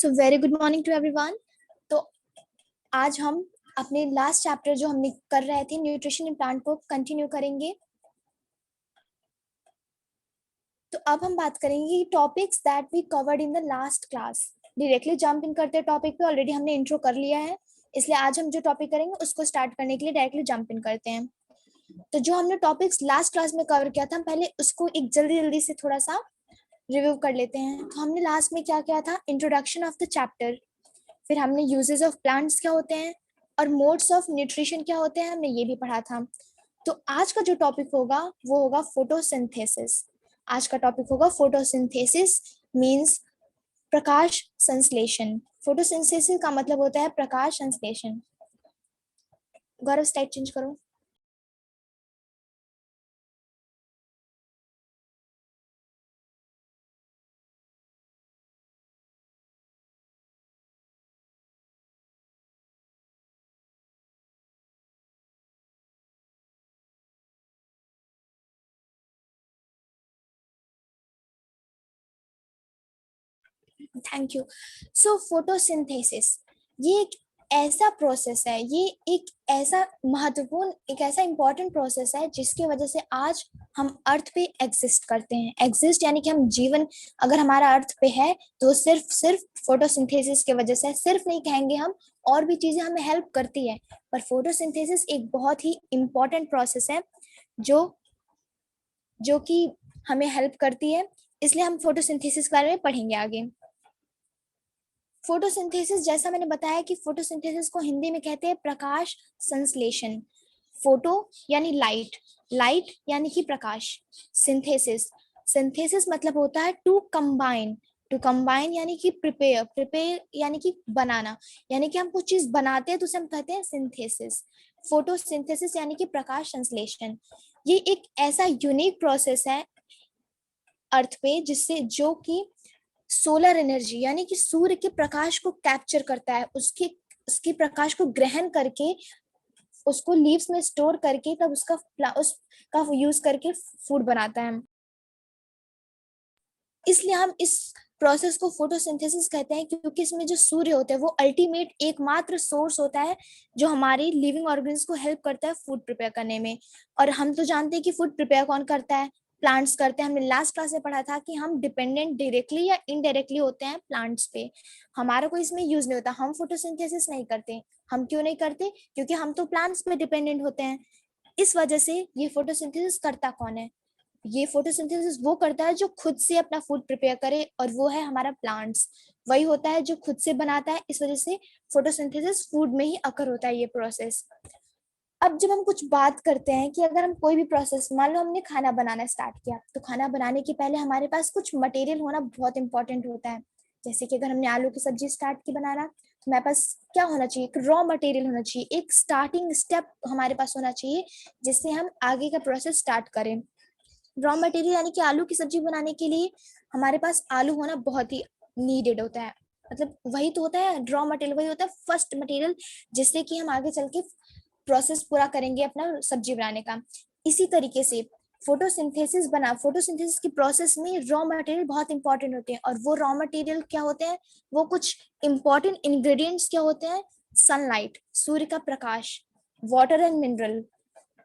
So very good morning to everyone. तो आज हम अपने लास्ट चैप्टर जो हमने कर रहे थे न्यूट्रिशन इन प्लांट को कंटिन्यू करेंगे। तो अब हम बात करेंगे topics that we covered in the last class. Directly jump in करते हैं टॉपिक पे, ऑलरेडी हमने इंट्रो कर लिया है, इसलिए आज हम जो टॉपिक करेंगे उसको स्टार्ट करने के लिए डायरेक्टली जंप इन करते हैं। तो जो हमने टॉपिक्स लास्ट क्लास में कवर किया था, हम पहले उसको एक जल्दी जल्दी से थोड़ा सा रिव्यू कर लेते हैं। तो हमने लास्ट में क्या किया था, इंट्रोडक्शन ऑफ द चैप्टर, फिर हमने यूजेस ऑफ प्लांट्स क्या होते हैं और मोड्स ऑफ न्यूट्रिशन क्या होते हैं, हमने ये भी पढ़ा था। तो आज का जो टॉपिक होगा वो होगा फोटोसिंथेसिस। आज का टॉपिक होगा फोटोसिंथेसिस मींस प्रकाश संश्लेषण। फोटोसिंथेसिस का मतलब होता है प्रकाश संश्लेषण। गौरव स्लाइड चेंज करो। Thank you. सो फोटोसिंथेसिस ये एक ऐसा प्रोसेस है, ये एक ऐसा महत्वपूर्ण, एक ऐसा इंपॉर्टेंट प्रोसेस है जिसकी वजह से आज हम अर्थ पे एग्जिस्ट करते हैं। एग्जिस्ट यानी कि हम जीवन अगर हमारा अर्थ पे है तो सिर्फ सिर्फ फोटोसिंथेसिस की वजह से, सिर्फ नहीं कहेंगे हम, और भी चीजें हमें हेल्प करती है, पर फोटोसिंथेसिस एक बहुत ही इंपॉर्टेंट प्रोसेस है जो जो कि हमें हेल्प करती है। इसलिए हम फोटोसिंथेसिस के बारे में पढ़ेंगे आगे। फोटोसिंथेसिस, जैसा मैंने बताया कि फोटोसिंथेसिस को हिंदी में कहते हैं प्रकाश संश्लेषण। फोटो यानी लाइट, लाइट यानी कि प्रकाश, सिंथेसिस, सिंथेसिस मतलब होता है टू कंबाइन, टू कंबाइन यानी कि प्रिपेयर, प्रिपेयर यानी कि बनाना, यानी कि हम कुछ चीज बनाते हैं तो उसे हम कहते हैं सिंथेसिस। फोटोसिंथेसिस यानी कि प्रकाश संश्लेषण, ये एक ऐसा यूनिक प्रोसेस है अर्थ पे जिससे, जो कि सोलर एनर्जी यानी कि सूर्य के प्रकाश को कैप्चर करता है, उसके उसके प्रकाश को ग्रहण करके उसको लीव्स में स्टोर करके तब उसका यूज करके फूड बनाता है। इसलिए हम इस प्रोसेस को फोटोसिंथेसिस कहते हैं, क्योंकि इसमें जो सूर्य होता है वो अल्टीमेट एकमात्र सोर्स होता है जो हमारी लिविंग ऑर्गेन्स को हेल्प करता है फूड प्रिपेयर करने में। और हम तो जानते हैं कि फूड प्रिपेयर कौन करता है, प्लांट्स करते हैं। हमने लास्ट क्लास में पढ़ा था कि हम डिपेंडेंट डायरेक्टली या इनडायरेक्टली होते हैं प्लांट्स पे, हमारा कोई इसमें यूज नहीं होता, हम फोटोसिंथेसिस नहीं करते। हम क्यों नहीं करते? क्योंकि हम तो प्लांट्स पे डिपेंडेंट होते हैं। इस वजह से ये फोटोसिंथेसिस करता कौन है? ये फोटोसिंथेसिस वो करता है जो खुद से अपना फूड प्रिपेयर करे, और वो है हमारा प्लांट्स। वही होता है जो खुद से बनाता है, इस वजह से फोटोसिंथेसिस फूड में ही अकर होता है ये प्रोसेस। अब जब हम कुछ बात करते हैं कि अगर हम कोई भी प्रोसेस, मान लो हमने खाना बनाना स्टार्ट किया, तो खाना बनाने के पहले हमारे पास कुछ मटेरियल होना बहुत इंपॉर्टेंट होता है। जैसे कि अगर हमने आलू की सब्जी स्टार्ट की बनाना, तो हमारे पास क्या होना चाहिए, एक रॉ मटेरियल होना चाहिए, एक स्टार्टिंग स्टेप हमारे पास होना चाहिए जिससे हम आगे का प्रोसेस स्टार्ट करें। रॉ मटेरियल यानी कि आलू की सब्जी बनाने के लिए हमारे पास आलू होना बहुत ही नीडेड होता है, मतलब वही तो होता है रॉ मटेरियल, वही होता है फर्स्ट मटेरियल जिससे कि हम आगे चल के प्रोसेस पूरा करेंगे अपना सब्जी बनाने का। इसी तरीके से फोटोसिंथेसिस की प्रोसेस में रॉ मटेरियल बहुत इंपॉर्टेंट होते हैं, और वो रॉ मटेरियल क्या होते हैं, वो कुछ इंपॉर्टेंट इंग्रेडिएंट्स क्या होते हैं, सनलाइट, सूर्य का प्रकाश, water and mineral,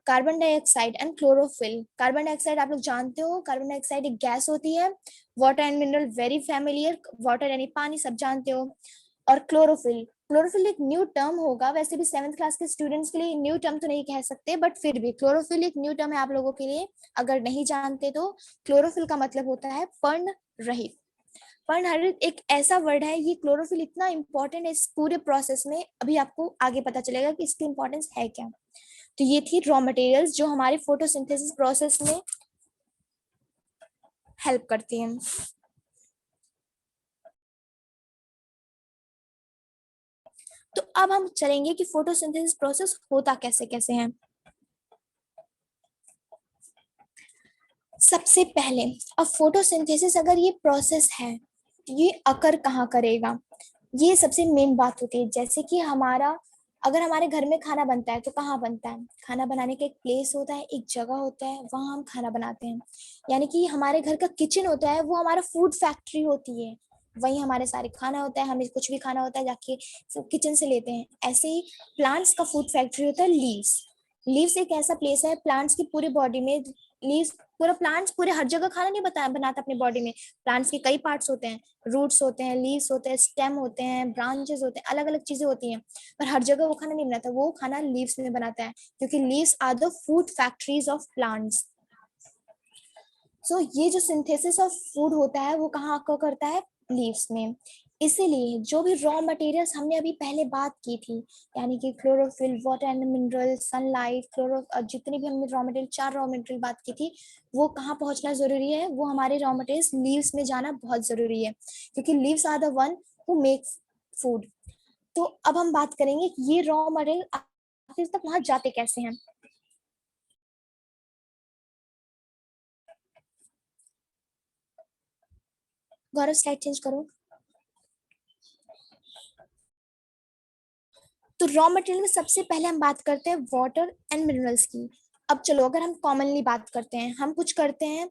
carbon dioxide and chlorophyll. Carbon dioxide आप लोग जानते हो, कार्बन डाइऑक्साइड एक गैस होती है। Water and mineral very familiar, water यानी पानी, सब जानते हो। और क्लोरोफिल, क्लोरोफिल एक न्यू टर्म होगा, वैसे भी 7th क्लास के स्टूडेंट्स के लिए न्यू टर्म तो नहीं कह सकते, बट फिर भी क्लोरोफिल एक न्यू टर्म है आप लोगों के लिए, अगर नहीं जानते तो। क्लोरोफिल का मतलब होता है पर्ण रहित। पर्ण हरित एक ऐसा वर्ड है, ये क्लोरोफिल इतना इंपॉर्टेंट है इस पूरे प्रोसेस में, अभी आपको आगे पता चलेगा कि इसकी इंपॉर्टेंस है क्या। तो ये थी रॉ मटेरियल्स जो हमारी फोटोसिंथेसिस प्रोसेस में हेल्प करती हैं। तो अब हम चलेंगे कि फोटोसिंथेसिस प्रोसेस होता कैसे कैसे है। सबसे पहले, अब फोटोसिंथेसिस अगर ये प्रोसेस है तो ये अकर कहाँ करेगा, ये सबसे मेन बात होती है। जैसे कि हमारा, अगर हमारे घर में खाना बनता है तो कहाँ बनता है, खाना बनाने का एक प्लेस होता है, एक जगह होता है, वहां हम खाना बनाते हैं। यानी कि हमारे घर का किचन होता है, वो हमारा फूड फैक्ट्री होती है। वहीं हमारे सारे खाना होता है, हमें कुछ भी खाना होता है जाके किचन से लेते हैं। ऐसे ही प्लांट्स का फूड फैक्ट्री होता है लीव्स। लीव्स एक ऐसा प्लेस है प्लांट्स की पूरी बॉडी में। लीव्स पूरा प्लांट्स पूरे हर जगह खाना नहीं बनाता अपनी बॉडी में। प्लांट्स के कई पार्ट्स होते हैं, रूट्स होते हैं, लीव्स होते हैं, स्टेम होते हैं, ब्रांचेस होते हैं, अलग अलग चीजें होती हैं, पर हर जगह वो खाना नहीं बनाता, वो खाना लीव्स में बनाता है, क्योंकि leaves are the food factories of plants. So ये जो सिंथेसिस ऑफ फूड होता है वो कहाँ आकर करता है, लीव्स में। इसीलिए जो भी रॉ मटेरियल्स हमने अभी पहले बात की थी, यानी कि chlorophyll, water and mineral, sunlight, जितनी भी हमने रॉ मटेरियल, 4 रॉ मटेरियल बात की थी, वो कहाँ पहुंचना जरूरी है, वो हमारे रॉ मटेरियल्स लीव्स में जाना बहुत जरूरी है, क्योंकि leaves are the one who make food. तो अब हम बात करेंगे कि ये रॉ मटेरियल आखिर तक वहां जाते कैसे हैं। गौरव स्लाइड चेंज करो। तो रॉ मटेरियल में सबसे पहले हम बात करते हैं वाटर एंड मिनरल्स की। अब चलो, अगर हम कॉमनली बात करते हैं, हम कुछ करते हैं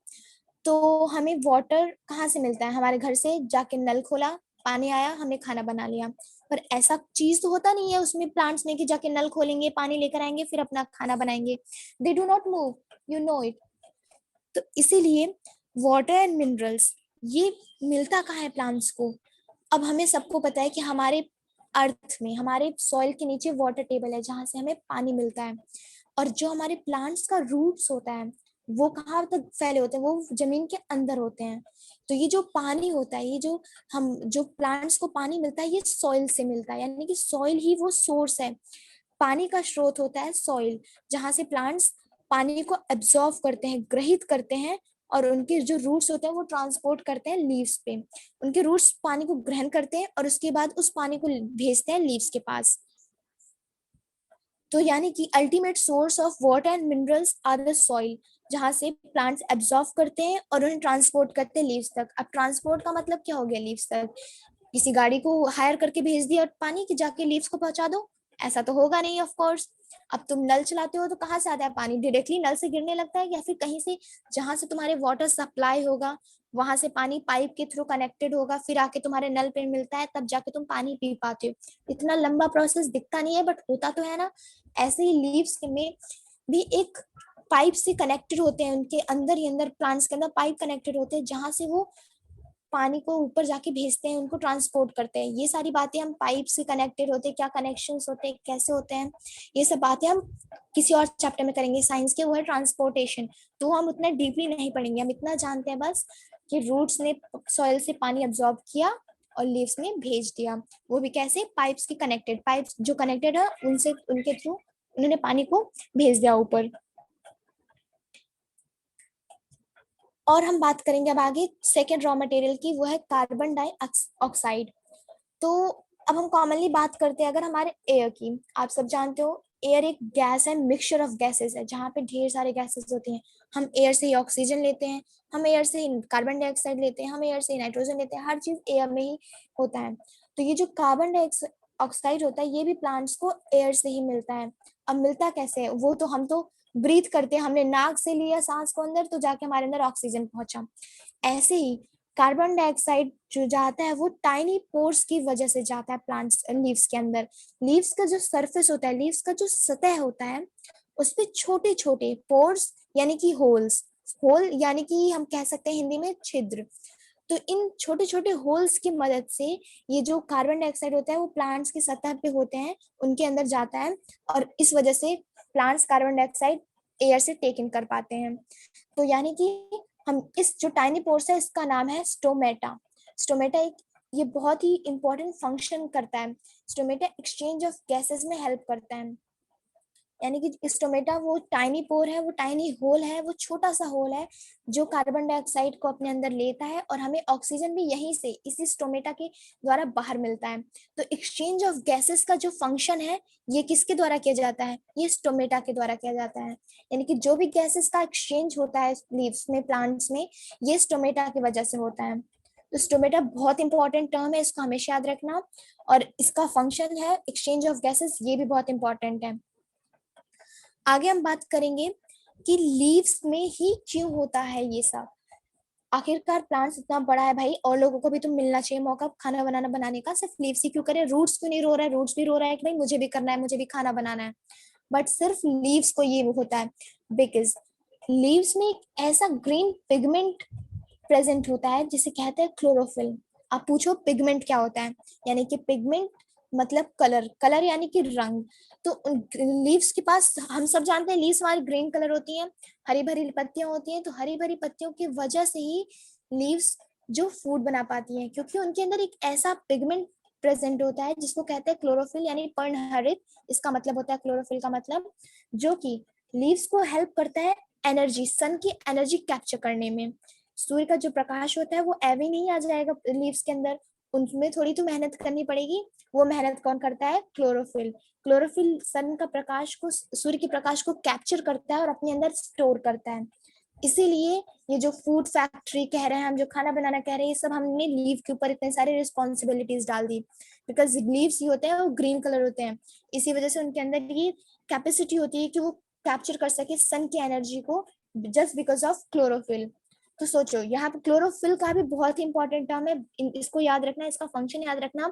तो हमें वाटर कहाँ से मिलता है, हमारे घर से जाके नल खोला, पानी आया, हमने खाना बना लिया। पर ऐसा चीज तो होता नहीं है उसमें प्लांट्स में कि जाके नल खोलेंगे, पानी लेकर आएंगे, फिर अपना खाना बनाएंगे। They do not move, you know it. तो इसीलिए वाटर एंड मिनरल्स ये मिलता कहाँ है प्लांट्स को। अब हमें सबको पता है कि हमारे अर्थ में, हमारे सॉइल के नीचे वाटर टेबल है जहां से हमें पानी मिलता है। और जो हमारे प्लांट्स का रूट्स होता है वो कहाँ तक फैले होते हैं, वो जमीन के अंदर होते हैं। तो ये जो पानी होता है, ये जो प्लांट्स को पानी मिलता है, ये सॉइल से मिलता है, यानी कि सॉइल ही वो सोर्स है। पानी का स्रोत होता है सॉइल, जहां से प्लांट्स पानी को एब्जॉर्व करते हैं, ग्रहित करते हैं, और उनके जो रूट्स होते हैं वो ट्रांसपोर्ट करते हैं लीव्स पे। उनके रूट्स पानी को ग्रहण करते हैं और उसके बाद उस पानी को भेजते हैं लीव्स के पास। तो यानी कि ultimate source of water and minerals are the soil, जहां से प्लांट्स एब्जॉर्व करते हैं और उन्हें ट्रांसपोर्ट करते हैं लीव्स तक। अब ट्रांसपोर्ट का मतलब क्या हो गया लीव्स तक, किसी गाड़ी को हायर करके भेज दिया पानी की जाके लीव्स को पहुंचा दो, ऐसा तो होगा नहीं ऑफ कोर्स। अब तुम नल चलाते हो तो कहाँ से आता है पानी, डायरेक्टली नल से गिरने लगता है, या फिर कहीं से जहां से तुम्हारे वाटर सप्लाई होगा वहां से पानी पाइप के थ्रू कनेक्टेड होगा, फिर आके तुम्हारे नल पे मिलता है, तब जाके तुम पानी पी पाते हो। इतना लंबा प्रोसेस दिखता नहीं है बट होता तो है ना। ऐसे ही लीव्स में भी एक पाइप से कनेक्टेड होते हैं, उनके अंदर ही अंदर प्लांट्स के अंदर पाइप कनेक्टेड होते हैं जहां से वो पानी को ऊपर जाके भेजते हैं, उनको ट्रांसपोर्ट करते हैं। ये सारी बातें हम पाइप से कनेक्टेड होते हैं, क्या कनेक्शंस होते हैं, कैसे होते हैं, ये सब बातें हम किसी और चैप्टर में करेंगे साइंस के, वो है ट्रांसपोर्टेशन। तो हम उतना डीपली नहीं पढ़ेंगे, हम इतना जानते हैं बस कि रूट्स ने सॉइल से पानी अब्सॉर्ब किया और लीव्स में भेज दिया, वो भी कैसे, पाइप्स के कनेक्टेड, पाइप्स जो कनेक्टेड है उनसे, उनके थ्रू उन्होंने पानी को भेज दिया ऊपर। और हम बात करेंगे अब आगे सेकेंड रॉ मटेरियल की, वो है कार्बन डाइऑक्साइड। तो अब हम कॉमनली बात करते हैं अगर हमारे एयर की, आप सब जानते हो एयर एक गैस है, मिक्सचर ऑफ गैसेस है, जहाँ पे ढेर सारे गैसेस होती हैं। हम एयर से ही ऑक्सीजन लेते हैं, हम एयर से ही कार्बन डाइऑक्साइड लेते हैं, हम एयर से ही नाइट्रोजन लेते हैं, हर चीज एयर में ही होता है। तो ये जो कार्बन डाइऑक्साइड होता है ये भी प्लांट्स को एयर से ही मिलता है। अब मिलता कैसे है, वो तो हम तो ब्रीथ करते हैं, हमने नाक से लिया सांस को अंदर तो जाके हमारे अंदर ऑक्सीजन पहुंचा। ऐसे ही कार्बन डाइऑक्साइड जो जाता है वो टाइनी पोर्स की वजह से जाता है प्लांट्स लीव्स के अंदर। लीव्स का जो सरफेस होता है, लीव्स का जो सतह होता है, उस पे छोटे छोटे पोर्स यानी कि होल्स, होल यानी कि हम कह सकते हैं हिंदी में छिद्र। तो इन छोटे छोटे होल्स की मदद से ये जो कार्बन डाइऑक्साइड होता है वो प्लांट्स की सतह पे होते हैं, उनके अंदर जाता है, और इस वजह से प्लांट्स कार्बन डाइऑक्साइड एयर से टेक इन कर पाते हैं। तो यानी कि हम इस जो टाइनी पोर्स है इसका नाम है स्टोमेटा। स्टोमेटा एक ये बहुत ही इंपॉर्टेंट फंक्शन करता है। स्टोमेटा एक्सचेंज ऑफ गैसेस में हेल्प करता है। यानी कि स्टोमेटा वो टाइनी पोर है, वो टाइनी होल है, वो छोटा सा होल है जो कार्बन डाइऑक्साइड को अपने अंदर लेता है, और हमें ऑक्सीजन भी यहीं से इसी स्टोमेटा के द्वारा बाहर मिलता है। तो एक्सचेंज ऑफ गैसेस का जो फंक्शन है ये किसके द्वारा किया जाता है, ये स्टोमेटा के द्वारा किया जाता है। यानी कि जो भी गैसेस का एक्सचेंज होता है लीव्स में, प्लांट्स में, ये स्टोमेटा की वजह से होता है। तो स्टोमेटा बहुत इंपॉर्टेंट टर्म है, इसको हमेशा याद रखना। और इसका फंक्शन है एक्सचेंज ऑफ गैसेस, ये भी बहुत इंपॉर्टेंट है। आगे हम बात करेंगे कि लीव्स में ही क्यों होता है ये सब। आखिरकार प्लांट्स इतना बड़ा है भाई, और लोगों को भी तो मिलना चाहिए मौका खाना बनाने का, सिर्फ लीव्स ही क्यों करे, रूट्स क्यों नहीं रो रहा है, रूट्स भी रो रहा है कि भाई मुझे भी करना है, मुझे भी खाना बनाना है, बट सिर्फ लीव्स को ये होता है बिकॉज लीव्स में एक ऐसा ग्रीन पिगमेंट प्रेजेंट होता है जिसे कहते हैं क्लोरोफिल। आप पूछो पिगमेंट क्या होता है, यानी कि पिगमेंट मतलब कलर, कलर यानी कि रंग। तो लीव्स के पास, हम सब जानते हैं लीव्स हमारी ग्रीन कलर होती हैं, हरी भरी पत्तियां होती हैं, तो हरी भरी पत्तियों की वजह से ही लीव्स जो फूड बना पाती हैं, क्योंकि उनके अंदर एक ऐसा पिगमेंट प्रेजेंट होता है जिसको कहते हैं क्लोरोफिल यानी पर्णहरित। इसका मतलब होता है क्लोरोफिल का मतलब, जो कि लीव्स को हेल्प करता है एनर्जी, सन की एनर्जी कैप्चर करने में। सूर्य का जो प्रकाश होता है वो एवे नहीं आ जाएगा लीव्स के अंदर, उनमें थोड़ी तो मेहनत करनी पड़ेगी। वो मेहनत कौन करता है? क्लोरोफिल। क्लोरोफिल सन का प्रकाश को, सूर्य के प्रकाश को कैप्चर करता है और अपने अंदर स्टोर करता है। इसीलिए ये जो फूड फैक्ट्री कह रहे हैं हम, जो खाना बनाना कह रहे हैं, ये सब हमने लीव के ऊपर इतने सारे रिस्पॉन्सिबिलिटीज डाल दी, बिकॉज लीव्स ही होते हैं वो ग्रीन कलर होते हैं, इसी वजह से उनके अंदर ये कैपेसिटी होती है कि वो कैप्चर कर सके सन की एनर्जी को, जस्ट बिकॉज ऑफ क्लोरोफिल। तो सोचो यहाँ पे क्लोरोफिल का भी बहुत ही इंपॉर्टेंट टर्म है, इसको याद रखना, इसका फंक्शन याद रखना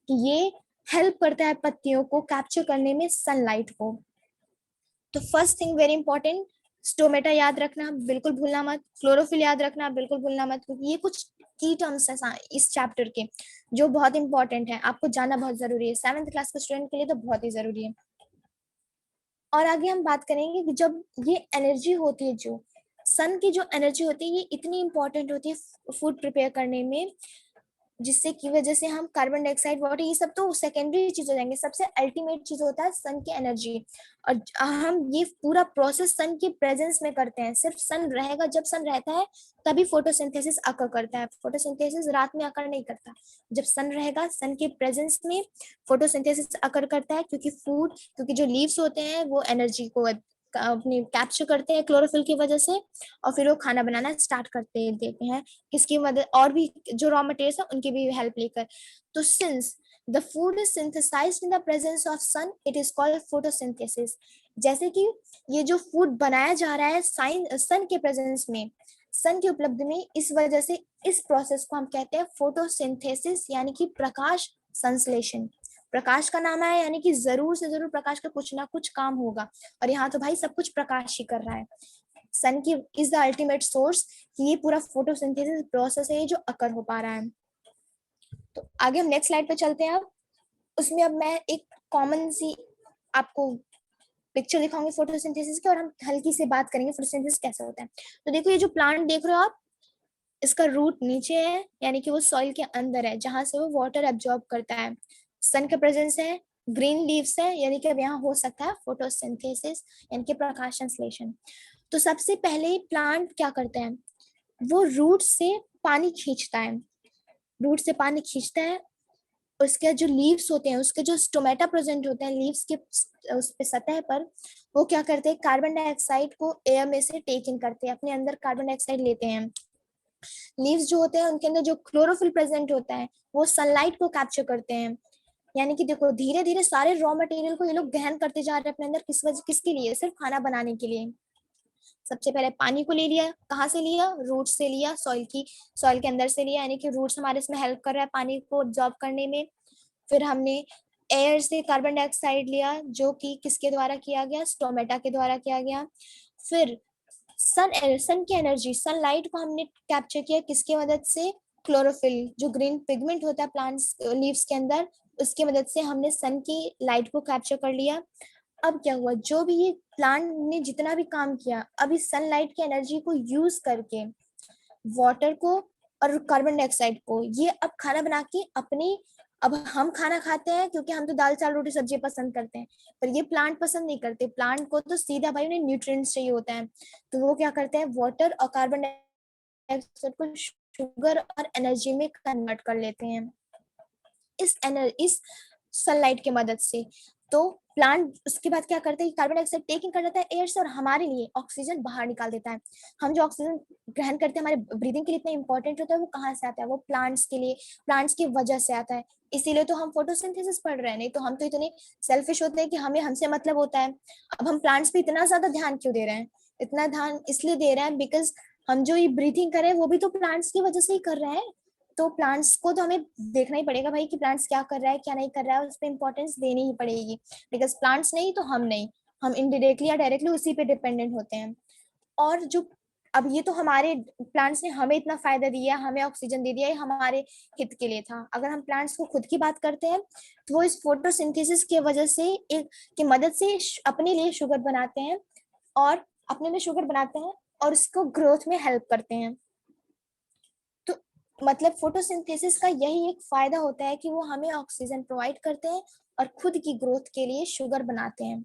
कि ये हेल्प करता है पत्तियों को कैप्चर करने में सनलाइट को। तो first thing very important, stomata याद रखना बिल्कुल भूलना मत, क्लोरोफिल याद रखना बिल्कुल भूलना मत, क्योंकि ये कुछ की टर्म्स है इस चैप्टर के जो बहुत इंपॉर्टेंट है, आपको जानना बहुत जरूरी है, 7th क्लास के स्टूडेंट के लिए तो बहुत ही जरूरी है। और आगे हम बात करेंगे कि जब ये एनर्जी होती है, जो सन की जो एनर्जी होती है, ये इतनी इंपॉर्टेंट होती है फूड प्रिपेयर करने में, जिससे की वजह से हम कार्बन डाइऑक्साइड, वाटर, ये सब तो सेकेंडरी चीज हो जाएंगे, सबसे अल्टीमेट चीज होता है सन की एनर्जी। और हम ये पूरा प्रोसेस सन के प्रेजेंस में करते हैं, सिर्फ सन रहेगा, जब सन रहता है तभी फोटोसिंथेसिस अकर करता है, फोटोसिंथेसिस रात में अकर नहीं करता, जब सन रहेगा सन के प्रेजेंस में फोटोसिंथेसिस अकर करता है, क्योंकि जो लीव्स होते हैं वो एनर्जी को अपनी कैप्चर करते हैं क्लोरोफिल की वजह से, और फिर वो खाना बनाना स्टार्ट करते देते हैं, किसकी मदद, और भी जो रॉ मटेरियल्स है उनकी भी हेल्प लेकर। तो since the food is synthesized in the presence of sun, it is called photosynthesis. जैसे कि ये जो फूड बनाया जा रहा है सन के प्रेजेंस में, सन की उपलब्धि में, इस वजह से इस प्रोसेस को हम कहते हैं फोटोसिंथेसिस, यानी कि प्रकाश संश्लेषण। प्रकाश का नाम है, यानी कि जरूर से जरूर प्रकाश का कुछ ना कुछ काम होगा, और यहाँ तो भाई सब कुछ प्रकाश ही कर रहा है। सन की इज द अल्टीमेट सोर्स, कि ये पूरा फोटोसिंथेसिस प्रोसेस है जो अकर हो पा रहा है। तो आगे हम नेक्स्ट स्लाइड पे चलते हैं। अब उसमें अब मैं एक कॉमन सी आपको पिक्चर दिखाऊंगी फोटोसिंथेसिस की, और हम हल्की से बात करेंगे फोटोसिंथेसिस कैसे होता है। तो देखो ये जो प्लांट देख रहे हो आप, इसका रूट नीचे है, यानी कि वो सॉइल के अंदर है, जहां से वो वाटर एब्जॉर्ब करता है, सन का प्रेजेंस है, ग्रीन लीव्स है, यानी कि अब यहाँ हो सकता है फोटोसिंथेसिस, यानी कि प्रकाश संश्लेषण। तो सबसे पहले प्लांट क्या करता है, वो रूट से पानी खींचता है, रूट से पानी खींचता है, उसके जो लीव्स होते हैं, उसके जो स्टोमेटा प्रेजेंट होते हैं लीव्स के उस पे सतह पर, वो क्या करते हैं, कार्बन डाइऑक्साइड को एयर में से टेक इन करते हैं, अपने अंदर कार्बन डाइऑक्साइड लेते हैं। लीव्स जो होते हैं उनके अंदर जो क्लोरोफिल प्रेजेंट होता है, वो सनलाइट को कैप्चर करते हैं। यानी कि देखो धीरे धीरे सारे रॉ मटेरियल को ये लोग गहन करते जा रहे हैं अपने अंदर, किस वजह, किसके लिए, सिर्फ खाना बनाने के लिए। सबसे पहले पानी को ले लिया, कहाँ से लिया, रूट से लिया, सॉइल के अंदर से लिया, यानी कि रूट्स हमारे इसमें हेल्प कर रहा है पानी को ऑब्जॉर्ब करने में। फिर हमने एयर से कार्बन डाइऑक्साइड लिया, जो कि किसके द्वारा किया गया, स्टोमेटा के द्वारा किया गया। फिर सन की एनर्जी, सनलाइट को हमने कैप्चर किया, किसकी मदद से, क्लोरोफिल, जो ग्रीन पिगमेंट होता है प्लांट्स लीव्स के अंदर, उसकी मदद से हमने सन की लाइट को कैप्चर कर लिया। अब क्या हुआ, जो भी ये प्लांट ने जितना भी काम किया, अब इस सनलाइट की एनर्जी को यूज करके वाटर को और कार्बन डाइऑक्साइड को, ये अब खाना बना के अपनी, अब हम खाना खाते हैं क्योंकि हम तो दाल चावल रोटी सब्जी पसंद करते हैं, पर ये प्लांट पसंद नहीं करते, प्लांट को तो सीधा भाई उन्हें न्यूट्रिएंट्स चाहिए होता है, तो वो क्या करते हैं, वाटर और कार्बन डाइऑक्साइड को शुगर और एनर्जी में कन्वर्ट कर लेते हैं इस सनलाइट की मदद से। तो प्लांट उसके बाद क्या करते हैं, कार्बन डाइऑक्साइड टेकिंग कर लेता है एयर से, और हमारे लिए ऑक्सीजन बाहर निकाल देता है। हम जो ऑक्सीजन ग्रहण करते हैं हमारे ब्रीदिंग के लिए इतना इंपॉर्टेंट होता है, वो कहाँ से आता है, वो प्लांट्स के लिए, प्लांट्स की वजह से आता है। इसीलिए तो हम फोटोसिंथेसिस पढ़ रहे हैं, नहीं तो हम तो इतने सेल्फिश होते हैं कि हमें हमसे मतलब होता है। अब हम प्लांट्स पे इतना ज्यादा ध्यान क्यों दे रहे हैं, इतना ध्यान इसलिए दे रहे हैं बिकॉज हम जो ये ब्रीथिंग कर रहे हैं वो भी तो प्लांट्स की वजह से ही कर रहे हैं। तो प्लांट्स को तो हमें देखना ही पड़ेगा भाई कि प्लांट्स क्या कर रहा है क्या नहीं कर रहा है, उस पर इम्पोर्टेंस देनी ही पड़ेगी। बिकॉज प्लांट्स नहीं तो हम नहीं, हम इनडायरेक्टली या डायरेक्टली उसी पे डिपेंडेंट होते हैं। और जो अब ये तो हमारे प्लांट्स ने हमें इतना फायदा दिया, हमें ऑक्सीजन दे दिया, ये हमारे हित के लिए था। अगर हम प्लांट्स को खुद की बात करते हैं तो वो इस फोटोसिंथेसिस की वजह से एक की मदद से अपने लिए शुगर बनाते हैं, और अपने लिए शुगर बनाते हैं और उसको ग्रोथ में हेल्प करते हैं। तो मतलब फोटोसिंथेसिस का यही एक फायदा होता है कि वो हमें ऑक्सीजन प्रोवाइड करते हैं और खुद की ग्रोथ के लिए शुगर बनाते हैं।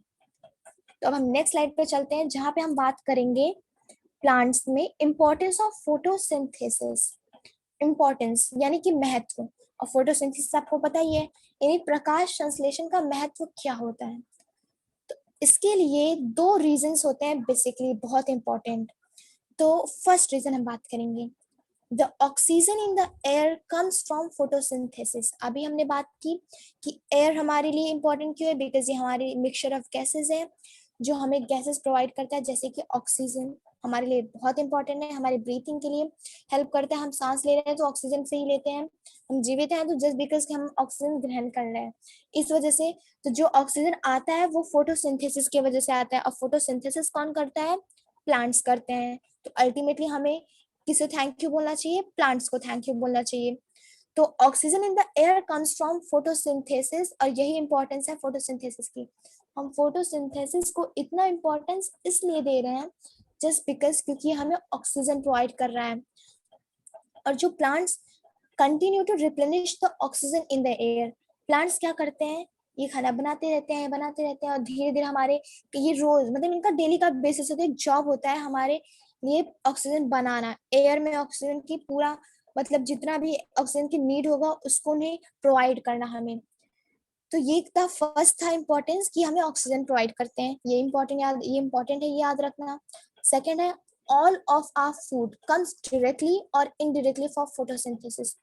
तो अब हम नेक्स्ट स्लाइड पे चलते हैं जहां पे हम बात करेंगे प्लांट्स में इम्पोर्टेंस ऑफ फोटोसिंथेसिस। इम्पोर्टेंस यानी कि महत्व। और फोटोसिंथेसिस आपको पता ही है, यानी प्रकाश संश्लेषण का महत्व क्या होता है। तो इसके लिए दो रीजंस होते हैं बेसिकली बहुत इंपॉर्टेंट। तो फर्स्ट रीजन हम बात करेंगे, the oxygen in the air comes from photosynthesis. अभी हमने बात की कि एयर हमारे लिए इंपॉर्टेंट क्यों है, बिकॉज ये हमारी मिक्सचर ऑफ गैसेस है जो हमें गैसेस प्रोवाइड करता है, जैसे कि ऑक्सीजन हमारे लिए बहुत इंपॉर्टेंट है, हमारे ब्रीथिंग के लिए हेल्प करता है। हम सांस ले रहे हैं तो ऑक्सीजन से ही लेते हैं, हम जीवित हैं तो जस्ट बिकॉज हम ऑक्सीजन ग्रहण कर रहे हैं इस वजह से। तो जो ऑक्सीजन आता है वो फोटोसिंथेसिस की वजह से आता है, और फोटोसिंथेसिस कौन करता है, प्लांट्स करते हैं। तो अल्टीमेटली हमें किसे थैंक यू बोलना चाहिए, प्लांट्स को थैंक यू बोलना चाहिए। तो oxygen in the air comes from photosynthesis, और यही इंपॉर्टेंस है फोटोसिंथेसिस की। हम फोटोसिंथेसिस को इतना इंपॉर्टेंस इसलिए दे रहे हैं जस्ट बिकॉज क्योंकि हमें ऑक्सीजन प्रोवाइड कर रहा है। और जो plants continue to replenish the oxygen in the air, plants क्या करते हैं, ये खाना बनाते रहते हैं और धीरे धीरे हमारे ये रोज मतलब इनका डेली का बेसिस होता है, जॉब होता है हमारे लिए ऑक्सीजन बनाना, एयर में ऑक्सीजन की पूरा मतलब जितना भी ऑक्सीजन की नीड होगा उसको उन्हें प्रोवाइड करना हमें। तो ये था फर्स्ट था इंपॉर्टेंस कि हमें ऑक्सीजन प्रोवाइड करते हैं, ये इंपॉर्टेंट है, ये याद रखना। सेकंड है, all of our food comes directly और इनडायरेक्टली फॉर फोटोसिंथेसिस।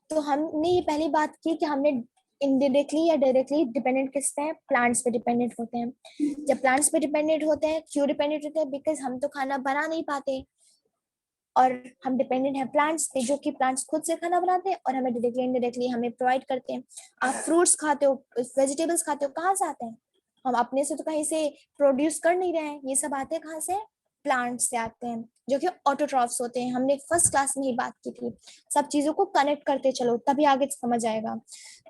तो हमने ये पहली बात की कि हमने इनडायरेक्टली या डायरेक्टली डिपेंडेंट किस पे हैं, प्लांट्स पे डिपेंडेंट होते हैं। जब प्लांट्स पे डिपेंडेंट होते हैं, क्यों डिपेंडेंट होते हैं, बिकॉज हम तो खाना बना नहीं पाते और हम डिपेंडेंट हैं प्लांट्स पे, जो कि प्लांट्स खुद से खाना बनाते हैं और हमें डायरेक्टली इनडायरेक्टली हमें प्रोवाइड करते हैं। आप फ्रूट्स खाते हो, वेजिटेबल्स खाते हो, कहाँ से आते हैं, हम अपने से तो कहीं से प्रोड्यूस कर नहीं रहे हैं, ये सब आते हैं कहाँ से, प्लांट्स से आते हैं, जो कि ऑटोट्रॉफ्स होते हैं। हमने फर्स्ट क्लास में ही बात की थी, सब चीजों को कनेक्ट करते चलो तभी आगे समझ आएगा।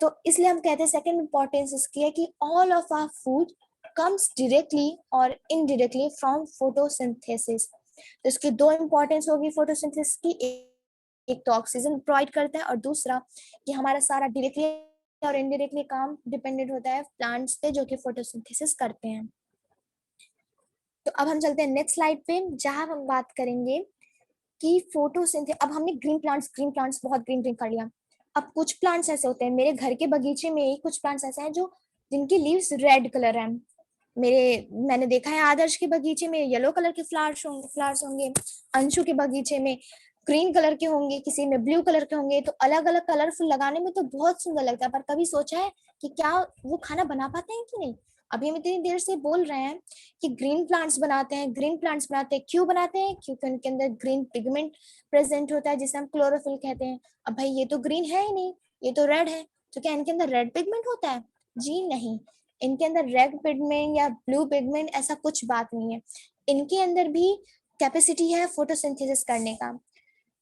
तो इसलिए हम कहते हैं सेकंड इंपॉर्टेंस इसकी है कि all of our food comes directly और इनडायरेक्टली फ्रॉम फोटोसिंथेसिस। तो इसकी दो इंपॉर्टेंस होगी फोटोसिंथेसिस की, एक तो ऑक्सीजन प्रोवाइड करता है और दूसरा कि हमारा सारा डायरेक्टली और इनडायरेक्टली काम डिपेंडेंट होता है प्लांट्स पे जो कि फोटोसिंथेसिस करते हैं। तो अब हम चलते हैं नेक्स्ट स्लाइड पे जहां हम बात करेंगे कि फोटोसिंथेसिस। अब हमने ग्रीन प्लांट्स बहुत ग्रीन ग्रीन कर लिया। अब कुछ प्लांट्स ऐसे होते हैं, मेरे घर के बगीचे में ही कुछ प्लांट्स ऐसे हैं जो जिनकी लीव्स रेड कलर है। मैंने देखा है आदर्श के बगीचे में येलो कलर के फ्लावर्स होंगे, अंशु के बगीचे में ग्रीन कलर के होंगे, किसी में ब्लू कलर के होंगे। तो अलग अलग कलरफुल लगाने में तो बहुत सुंदर लगता है, पर कभी सोचा है कि क्या वो खाना बना पाते हैं कि नहीं। अभी हम इतनी देर से बोल रहे हैं कि ग्रीन प्लांट्स बनाते हैं, ग्रीन प्लांट्स बनाते हैं, क्यों बनाते हैं, क्योंकि उनके अंदर ग्रीन पिगमेंट प्रेजेंट होता है जिसे हम क्लोरोफिल कहते हैं। अब भाई ये तो ग्रीन है ही नहीं, ये तो रेड है, तो क्या इनके अंदर रेड पिगमेंट होता है, जी नहीं। इनके अंदर रेड पिगमेंट या ब्लू पिगमेंट ऐसा कुछ बात नहीं है, इनके अंदर भी कैपेसिटी है फोटोसिंथेसिस करने का।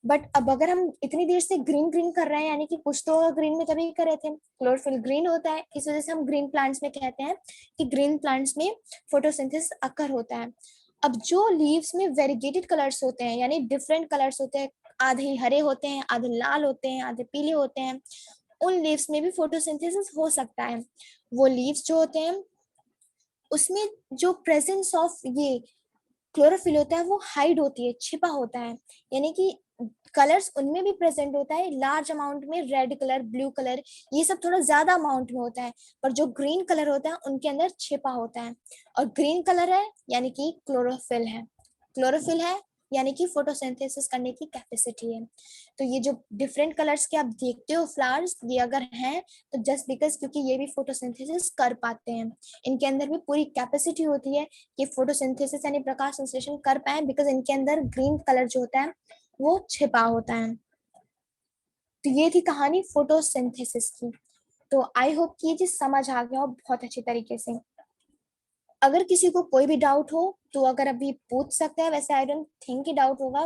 बट अब अगर हम इतनी देर से ग्रीन ग्रीन कर रहे हैं, यानी कि कुछ तो ग्रीन में तभी कर रहे थे, क्लोरोफिल ग्रीन होता है, इस वजह से हम ग्रीन प्लांट्स में कहते हैं कि ग्रीन प्लांट्स में फोटोसिंथेसिस अकर होता है। अब जो लीव्स में वेरीगेटेड कलर्स होते हैं, यानी डिफरेंट कलर्स होते हैं, आधे हरे होते हैं, आधे लाल होते हैं, आधे पीले होते हैं, उन लीव्स में भी फोटोसिंथेसिस हो सकता है। वो लीव्स जो होते हैं उसमें जो प्रेजेंस ऑफ ये क्लोरोफिल होता है वो हाइड होती है, छिपा होता है, यानी कि कलर्स उनमें भी प्रेजेंट होता है लार्ज अमाउंट में, रेड कलर, ब्लू कलर, ये सब थोड़ा ज्यादा अमाउंट में होता है, पर जो ग्रीन कलर होता है उनके अंदर छिपा होता है। और ग्रीन कलर है यानी कि क्लोरोफिल है, क्लोरोफिल है यानी कि फोटोसिंथेसिस करने की कैपेसिटी है। तो ये जो डिफरेंट कलर्स के आप देखते हो फ्लावर्स, ये अगर हैं तो जस्ट बिकॉज क्योंकि ये भी फोटोसिंथेसिस कर पाते हैं, इनके अंदर भी पूरी कैपेसिटी होती है कि फोटोसिंथेसिस यानी प्रकाश संश्लेषण कर पाए, बिकॉज इनके अंदर ग्रीन कलर जो होता है वो छिपा होता है। तो ये थी कहानी फोटोसिंथेसिस की। तो आई होप कि ये चीज समझ आ गया हो बहुत अच्छी तरीके से। अगर किसी को कोई भी डाउट हो तो अगर अभी पूछ सकते हैं, वैसे आई डोंट थिंक कि डाउट होगा,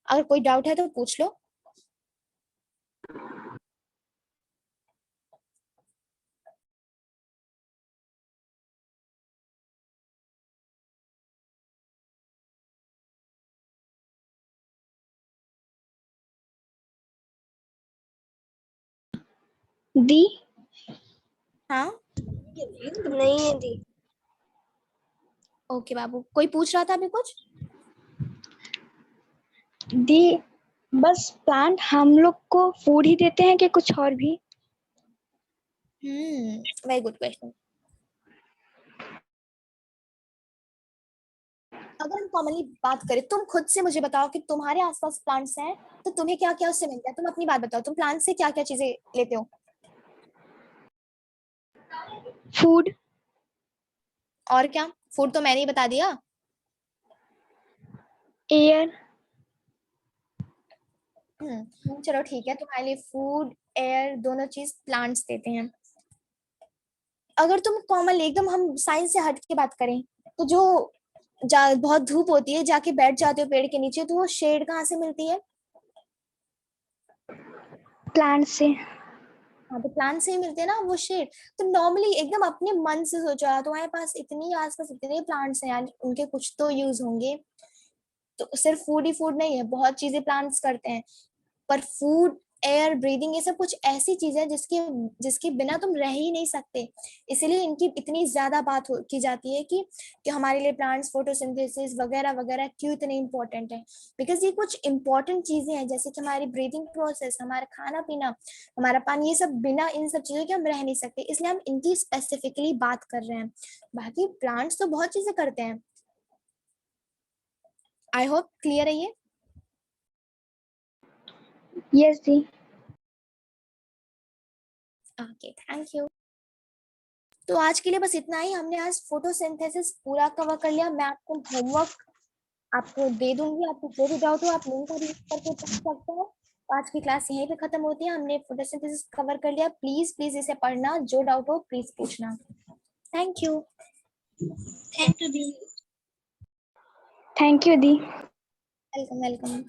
अगर कोई डाउट है तो पूछ लो। दी हाँ नहीं है दी। ओके बाबू, कोई पूछ रहा था अभी कुछ? दी बस प्लांट हम लोग को फूड ही देते हैं कि कुछ और भी? Very good question. अगर हम कॉमनली बात करें, तुम खुद से मुझे बताओ कि तुम्हारे आसपास प्लांट्स हैं तो तुम्हें क्या क्या उससे मिलता है। तुम अपनी बात बताओ, तुम प्लांट से क्या क्या चीजें लेते हो? फूड। और क्या? फूड तो मैंने ही बता दिया। एयर। चलो ठीक है, तुम्हारे लिए फूड एयर दोनों चीज प्लांट्स देते हैं। अगर तुम कॉमन एकदम हम साइंस से हट के बात करें तो जो बहुत धूप होती है, जाके बैठ जाते हो पेड़ के नीचे, तो वो शेड कहाँ से मिलती है? प्लांट से। हाँ, तो प्लांट से ही मिलते हैं ना वो शेड। तो नॉर्मली एकदम अपने मन से सोचो, तुम्हारे पास इतनी आसपास इतने प्लांट्स हैं यार, उनके कुछ तो यूज होंगे। तो सिर्फ फूड ही फूड नहीं है, बहुत चीजें प्लांट्स करते हैं। पर फूड एयर ब्रीदिंग ये सब कुछ ऐसी चीजें हैं जिसके जिसके बिना तुम रह ही नहीं सकते। इसीलिए इनकी इतनी ज्यादा बात की जाती है कि हमारे लिए प्लांट्स फोटोसिंथेसिस वगैरह वगैरह क्यों इतने इंपॉर्टेंट है। बिकॉज ये कुछ इंपॉर्टेंट चीजें हैं, जैसे कि हमारी ब्रीदिंग प्रोसेस, हमारा खाना पीना, हमारा पानी, ये सब बिना इन सब चीजों के हम रह नहीं सकते। इसलिए हम इनकी स्पेसिफिकली बात कर रहे हैं। बाकी प्लांट्स तो बहुत चीजें करते हैं। आई होप क्लियर है ये। Yes the. Okay thank you. तो आज के लिए बस इतना ही। हमने आज फोटोसिंथेसिस पूरा कवर कर लिया। मैं आपको होमवर्क आपको दे दूंगी, आपको जो भी डाउट हो आप लिंक का यूज करके पूछ सकते हो। तो आज की क्लास यहीं पे खत्म होती है। हमने फोटोसिंथेसिस कवर कर लिया। प्लीज प्लीज इसे पढ़ना, जो डाउट हो प्लीज पूछना। Thank you. Thank you the. Thank you the. Welcome welcome.